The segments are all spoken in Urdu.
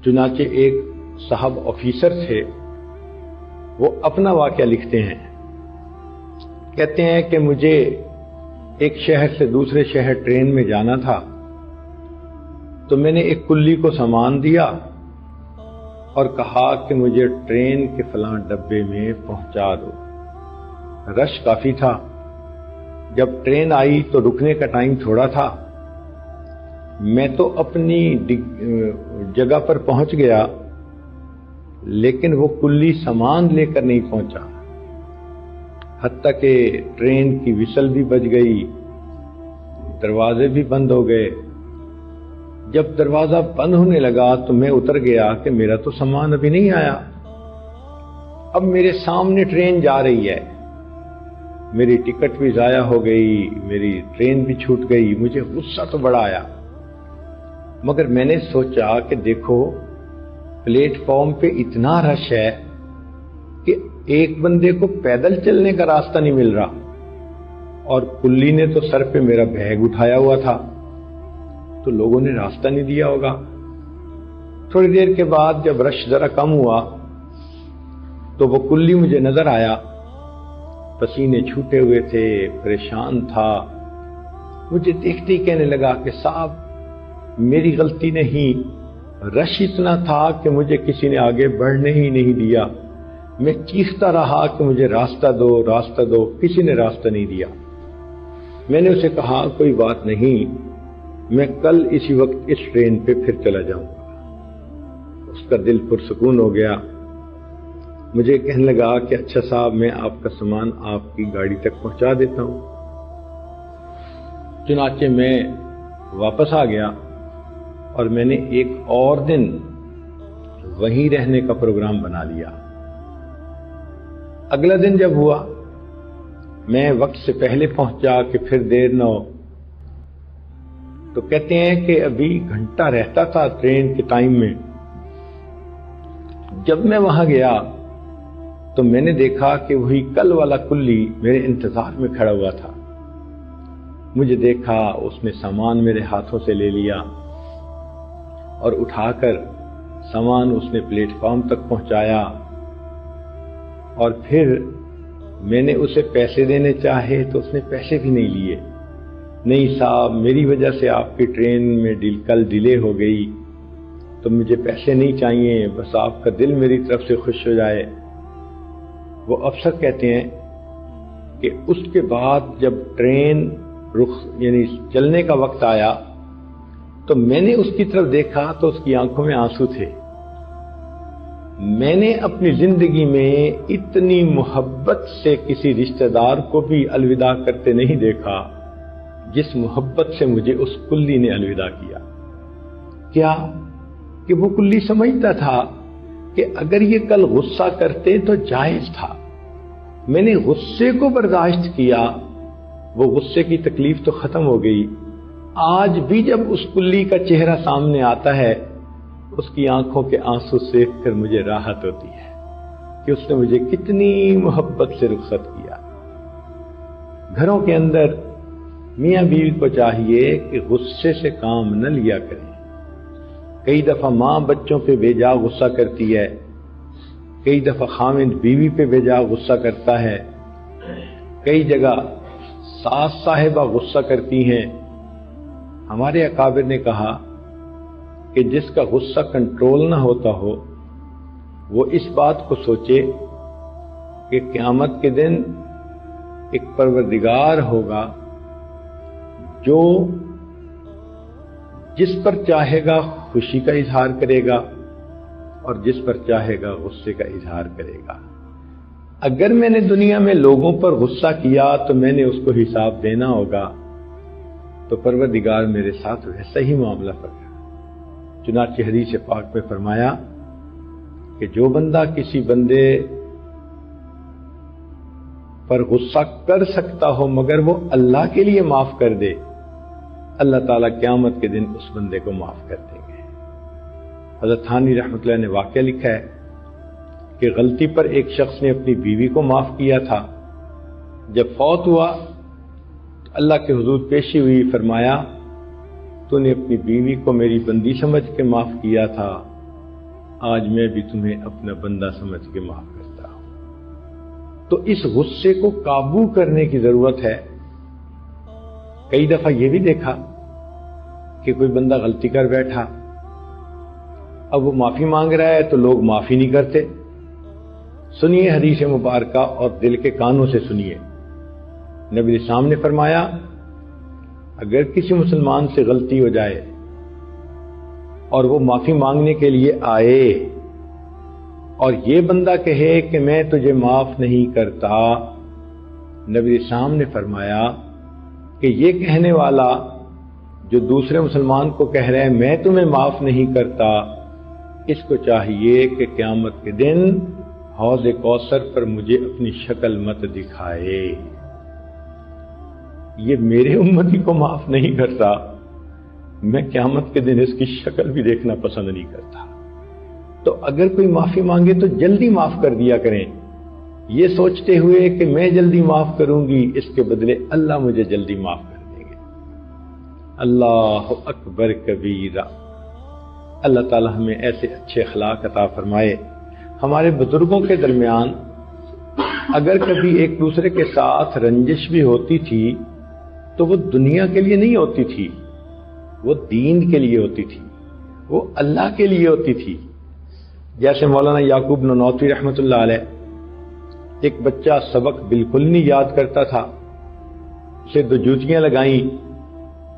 چنانچہ ایک صاحب آفیسر تھے، وہ اپنا واقعہ لکھتے ہیں، کہتے ہیں کہ مجھے ایک شہر سے دوسرے شہر ٹرین میں جانا تھا، تو میں نے ایک کلی کو سامان دیا اور کہا کہ مجھے ٹرین کے فلاں ڈبے میں پہنچا دو۔ رش کافی تھا، جب ٹرین آئی تو رکنے کا ٹائم تھوڑا تھا، میں تو اپنی جگہ پر پہنچ گیا، لیکن وہ کلی سامان لے کر نہیں پہنچا، حتیٰ کہ ٹرین کی وسل بھی بج گئی، دروازے بھی بند ہو گئے۔ جب دروازہ بند ہونے لگا تو میں اتر گیا کہ میرا تو سامان ابھی نہیں آیا، اب میرے سامنے ٹرین جا رہی ہے، میری ٹکٹ بھی ضائع ہو گئی، میری ٹرین بھی چھوٹ گئی، مجھے غصہ تو بڑا آیا، مگر میں نے سوچا کہ دیکھو پلیٹ فارم پہ اتنا رش ہے کہ ایک بندے کو پیدل چلنے کا راستہ نہیں مل رہا، اور کلی نے تو سر پہ میرا بیگ اٹھایا ہوا تھا، تو لوگوں نے راستہ نہیں دیا ہوگا۔ تھوڑی دیر کے بعد جب رش ذرا کم ہوا تو وہ کلی مجھے نظر آیا، پسینے چھوٹے ہوئے تھے، پریشان تھا، مجھے دیکھتے ہی کہنے لگا کہ صاحب میری غلطی نہیں، رش اتنا تھا کہ مجھے کسی نے آگے بڑھنے ہی نہیں دیا، میں چیختا رہا کہ مجھے راستہ دو، راستہ دو، کسی نے راستہ نہیں دیا۔ میں نے اسے کہا کوئی بات نہیں، میں کل اسی وقت اس ٹرین پہ پھر چلا جاؤں گا۔ اس کا دل پرسکون ہو گیا، مجھے کہنے لگا کہ اچھا صاحب میں آپ کا سامان آپ کی گاڑی تک پہنچا دیتا ہوں۔ چنانچہ میں واپس آ گیا اور میں نے ایک اور دن وہیں رہنے کا پروگرام بنا لیا۔ اگلا دن جب ہوا میں وقت سے پہلے پہنچا کہ پھر دیر نہ ہو، تو کہتے ہیں کہ ابھی گھنٹہ رہتا تھا ٹرین کے ٹائم میں۔ جب میں وہاں گیا تو میں نے دیکھا کہ وہی کل والا کلی میرے انتظار میں کھڑا ہوا تھا۔ مجھے دیکھا، اس نے سامان میرے ہاتھوں سے لے لیا اور اٹھا کر سامان اس نے پلیٹ فارم تک پہنچایا، اور پھر میں نے اسے پیسے دینے چاہے تو اس نے پیسے بھی نہیں لیے۔ نہیں صاحب میری وجہ سے آپ کی ٹرین میں کل ڈیلے ہو گئی، تو مجھے پیسے نہیں چاہیے، بس آپ کا دل میری طرف سے خوش ہو جائے۔ وہ افسر کہتے ہیں کہ اس کے بعد جب ٹرین یعنی چلنے کا وقت آیا تو میں نے اس کی طرف دیکھا تو اس کی آنکھوں میں آنسو تھے۔ میں نے اپنی زندگی میں اتنی محبت سے کسی رشتہ دار کو بھی الوداع کرتے نہیں دیکھا جس محبت سے مجھے اس کلی نے الوداع کیا۔ کیا کہ وہ کلی سمجھتا تھا کہ اگر یہ کل غصہ کرتے تو جائز تھا، میں نے غصے کو برداشت کیا، وہ غصے کی تکلیف تو ختم ہو گئی۔ آج بھی جب اس کلی کا چہرہ سامنے آتا ہے، اس کی آنکھوں کے آنسو دیکھ کر مجھے راحت ہوتی ہے کہ اس نے مجھے کتنی محبت سے رخصت کیا۔ گھروں کے اندر میاں بیوی کو چاہیے کہ غصے سے کام نہ لیا کریں۔ کئی دفعہ ماں بچوں پہ بے جا غصہ کرتی ہے، کئی دفعہ خاوند بیوی پہ بے جا غصہ کرتا ہے، کئی جگہ ساس صاحبہ غصہ کرتی ہیں۔ ہمارے اکابر نے کہا کہ جس کا غصہ کنٹرول نہ ہوتا ہو وہ اس بات کو سوچے کہ قیامت کے دن ایک پروردگار ہوگا جو جس پر چاہے گا خوشی کا اظہار کرے گا اور جس پر چاہے گا غصے کا اظہار کرے گا۔ اگر میں نے دنیا میں لوگوں پر غصہ کیا تو میں نے اس کو حساب دینا ہوگا، تو پروردگار میرے ساتھ ویسا ہی معاملہ کرے گا۔ چنانچہ حدیث پاک میں فرمایا کہ جو بندہ کسی بندے پر غصہ کر سکتا ہو مگر وہ اللہ کے لیے معاف کر دے، اللہ تعالیٰ قیامت کے دن اس بندے کو معاف کر دیں گے۔ حضرت تھانوی رحمۃ اللہ نے واقعہ لکھا ہے کہ غلطی پر ایک شخص نے اپنی بیوی کو معاف کیا تھا، جب فوت ہوا تو اللہ کے حضور پیشی ہوئی، فرمایا تو نے اپنی بیوی کو میری بندی سمجھ کے معاف کیا تھا، آج میں بھی تمہیں اپنا بندہ سمجھ کے معاف کرتا ہوں۔ تو اس غصے کو قابو کرنے کی ضرورت ہے۔ کئی دفعہ یہ بھی دیکھا کہ کوئی بندہ غلطی کر بیٹھا، اب وہ معافی مانگ رہا ہے تو لوگ معافی نہیں کرتے۔ سنیے حدیث مبارکہ اور دل کے کانوں سے سنیے۔ نبی اسلام نے فرمایا، اگر کسی مسلمان سے غلطی ہو جائے اور وہ معافی مانگنے کے لیے آئے اور یہ بندہ کہے کہ میں تجھے معاف نہیں کرتا، نبی اسلام نے فرمایا کہ یہ کہنے والا جو دوسرے مسلمان کو کہہ رہا ہے میں تمہیں معاف نہیں کرتا، اس کو چاہیے کہ قیامت کے دن حوض کوثر پر مجھے اپنی شکل مت دکھائے۔ یہ میرے امتی کو معاف نہیں کرتا، میں قیامت کے دن اس کی شکل بھی دیکھنا پسند نہیں کرتا۔ تو اگر کوئی معافی مانگے تو جلدی معاف کر دیا کریں، یہ سوچتے ہوئے کہ میں جلدی معاف کروں گی، اس کے بدلے اللہ مجھے جلدی معاف کر دیں گے۔ اللہ اکبر کبیرہ۔ اللہ تعالی ہمیں ایسے اچھے اخلاق عطا فرمائے۔ ہمارے بزرگوں کے درمیان اگر کبھی ایک دوسرے کے ساتھ رنجش بھی ہوتی تھی تو وہ دنیا کے لیے نہیں ہوتی تھی، وہ دین کے لیے ہوتی تھی، وہ اللہ کے لیے ہوتی تھی۔ جیسے مولانا یعقوب نانوتوی رحمۃ اللہ علیہ، ایک بچہ سبق بالکل نہیں یاد کرتا تھا، اسے 2 جوتیاں لگائیں،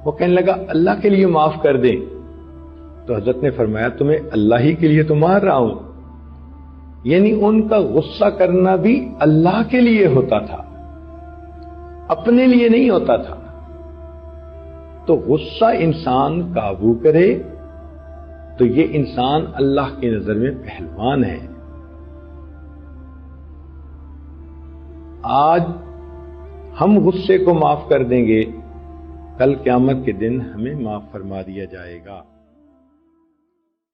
وہ کہنے لگا اللہ کے لیے معاف کر دیں، تو حضرت نے فرمایا تمہیں اللہ ہی کے لیے تو مار رہا ہوں۔ یعنی ان کا غصہ کرنا بھی اللہ کے لیے ہوتا تھا، اپنے لیے نہیں ہوتا تھا۔ تو غصہ انسان قابو کرے تو یہ انسان اللہ کی نظر میں پہلوان ہے۔ آج ہم غصے کو معاف کر دیں گے، کل قیامت کے دن ہمیں معاف فرما دیا جائے گا۔